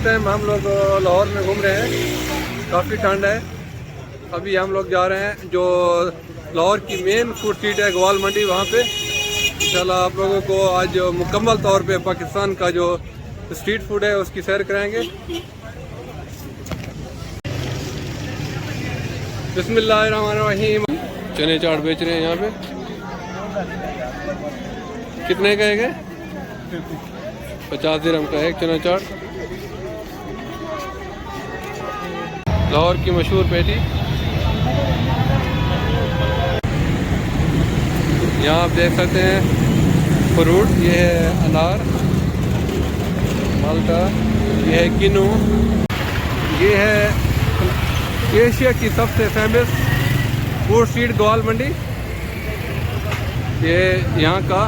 Time हम लोग लाहौर में घूम रहे हैं, काफ़ी ठंड है। अभी हम लोग जा रहे हैं जो लाहौर की मेन फूड स्ट्रीट है ग्वाल मंडी, वहाँ पे इंशाल्लाह आप लोगों को आज मुकम्मल तौर पे पाकिस्तान का जो स्ट्रीट फूड है उसकी सैर कराएंगे। बिस्मिल्लाहिर्रहमानिर्रहीम। चने चाट बेच रहे हैं यहाँ पे। कितने का है? 50 दिरहम का एक चना चाट। लाहौर की मशहूर पेटी। यहाँ आप देख सकते हैं फ्रूट, ये है अनार, माल्टा, ये है किनू, ये है एशिया की सबसे फेमस फूड स्ट्रीट ग्वाल मंडी। ये यहाँ का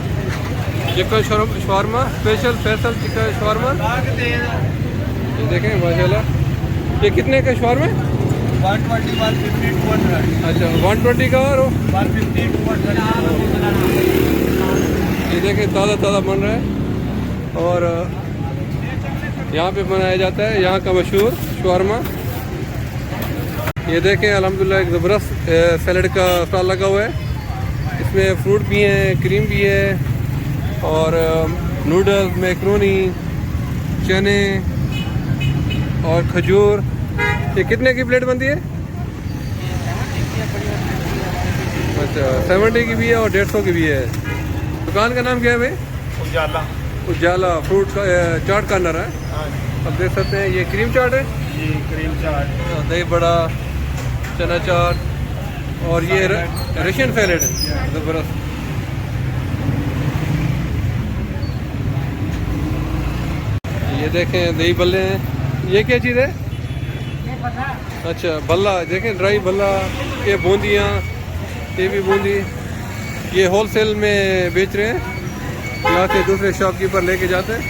chicken shawarma, special Faisal chicken shawarma. ये देखें माशाल्लाह। ये कितने का शवारमा है? 120, 150, 200। अच्छा 120 का और 150, 200। ये देखें ताज़ा ताज़ा बन रहा है और यहाँ पे बनाया जाता है यहाँ का मशहूर शवारमा। ये देखें अल्हम्दुलिल्लाह एक ज़बरदस्त सैलड का स्टॉल लगा हुआ है। इसमें फ्रूट भी हैं, क्रीम भी है और नूडल्स, मैक्रोनी, चने और खजूर। ये कितने की प्लेट बनती है? अच्छा 70 की भी है और 150 की भी है। दुकान का नाम क्या है भाई? उजाला। उजाला फ्रूट का चाट कार्नर है। अब देख सकते हैं ये क्रीम चाट है, ये क्रीम चाट, दही बड़ा, चना चाट और ये रशियन सैलेड है ज़बरदस्त। ये देखें दही बल्ले हैं। ये क्या चीज़ है? अच्छा बल्ला, देखें ड्राई बल्ला। ये बूंदियाँ, ये भी बूंदी। ये होलसेल में बेच रहे हैं, यहाँ से दूसरे शॉपकीपर लेके जाते हैं।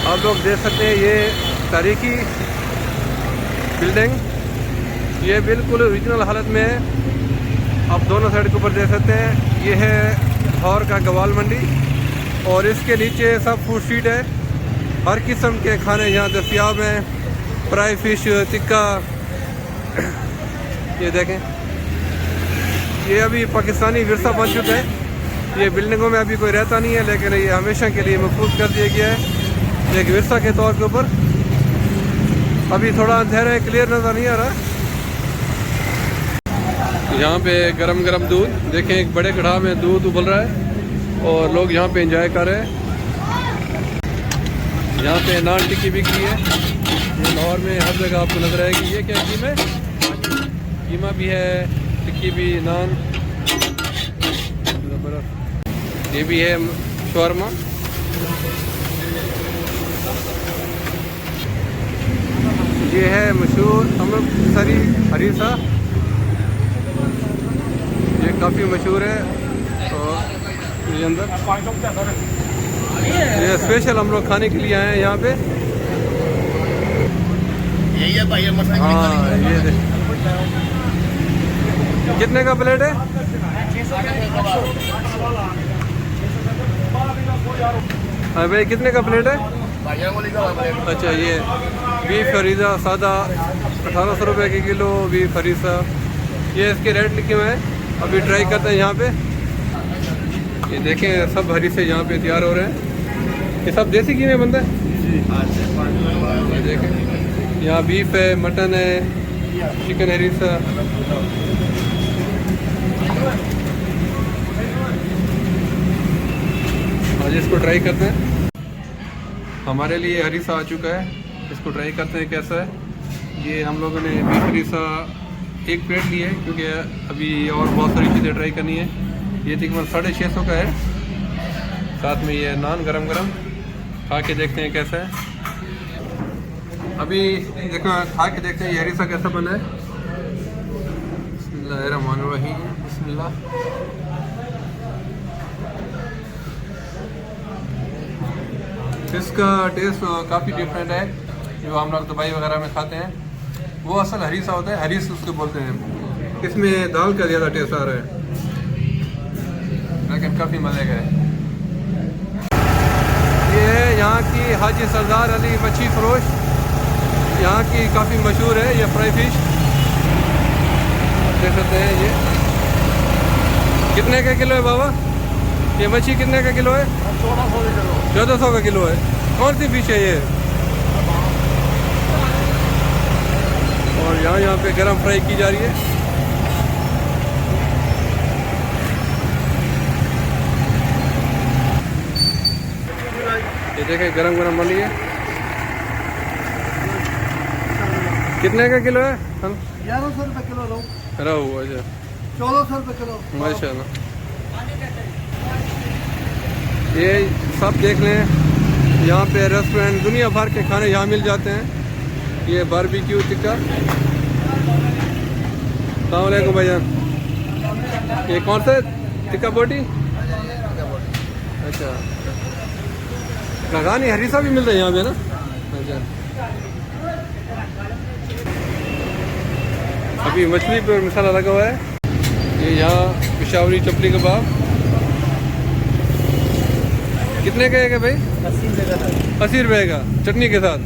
आप लोग देख सकते हैं ये तारीखी बिल्डिंग, ये बिल्कुल ओरिजिनल हालत में है। आप दोनों साइड के ऊपर देख सकते हैं। ये है लाहौर का ग्वाल मंडी और इसके नीचे सब फूड स्ट्रीट है। हर किस्म के खाने यहाँ दस्तियाब हैं, फ्राई फिश, टिक्का। ये देखें ये अभी पाकिस्तानी विरसा बन चुका है। ये बिल्डिंगों में अभी कोई रहता नहीं है, लेकिन ये हमेशा के लिए महफूज कर दिया गया है एक विरसा के तौर के ऊपर। अभी थोड़ा अंधेरा है, क्लियर नज़र नहीं आ रहा। यहाँ पे गरम गरम दूध देखें, एक बड़े कढ़ा में दूध उबल रहा है और लोग यहाँ पे एंजॉय कर रहे हैं। यहाँ पे नान टिक्की बिक रही है। ये लाहौर में हर जगह आपको नजर आएगी। ये क्या कीमा है? कीमा भी है, टिक्की भी, नान। ये भी है शवारमा। ये है मशहूर अमृतसरी हरीसा, ये काफ़ी मशहूर है। और ये अंदर ये स्पेशल हम लोग खाने के लिए आए हैं यहाँ पे। यही है भाई। हाँ ये कितने का प्लेट है? हाँ भाई कितने का प्लेट है? अच्छा ये बीफ हरीसा सादा 1800 रुपये की किलो बीफ हरीसा। ये इसके रेट लिखे हुए हैं। अभी ट्राई करते हैं यहाँ पे। ये देखें सब हरीसे यहाँ पे तैयार हो रहे हैं। ये सब देसी घी में बनता है। ये देखें यहाँ बीफ है, मटन है, चिकन हरीसा। आज इसको ट्राई करते हैं। हमारे लिए हरीसा आ चुका है, इसको ट्राई करते हैं कैसा है। ये हम लोगों ने बीफ हरीसा एक प्लेट ली है क्योंकि अभी और बहुत सारी चीज़ें ट्राई करनी है। ये तकरीबन 650 का है। साथ में ये नान गरम गरम खा के देखते हैं कैसा है। अभी देखो खा के देखते हैं ये हरीसा कैसा बना है। बिस्मिल्लाहिर्रहमानिर्रहीम। बिस्मिल्लाह। इसका टेस्ट काफ़ी डिफरेंट है जो हम लोग दुबई वगैरह में खाते हैं। वो असल हरीसा होता है, हरीस उसको बोलते हैं। इसमें दाल का ज़्यादा टेस्ट आ रहा है, लेकिन काफ़ी मज़े का है। ये है यहाँ हाजी सरदार अली मच्छी फरोश, यहाँ की काफ़ी मशहूर है ये फ्राई फिश। देख सकते हैं ये कितने का किलो है बाबा? ये मच्छी कितने का किलो है? 1400 का किलो है। कौन सी फिश है ये? और यहाँ पे गरम फ्राई की जा रही है। ये देखें गरम गरम बन रही है। कितने का किलो है? 1100 रुपये किलो लो। रहू अच्छा 1400 रुपये किलो। माशाल्लाह। ये सब देख लें, यहाँ पे रेस्टोरेंट दुनिया भर के खाने यहाँ मिल जाते हैं। ये बारबेक्यू टिक्का। अस्सलाम वालेकुम भाईजान। ये कौन सा टिक्का बोटी? अच्छा, लगानी हरीसा भी मिलता है यहाँ पे ना? अच्छा, अभी मछली पर मसाला लगा हुआ है। ये यहाँ पिशावरी चपली कबाब कितने का है भाई? 80 रुपये का चटनी के साथ।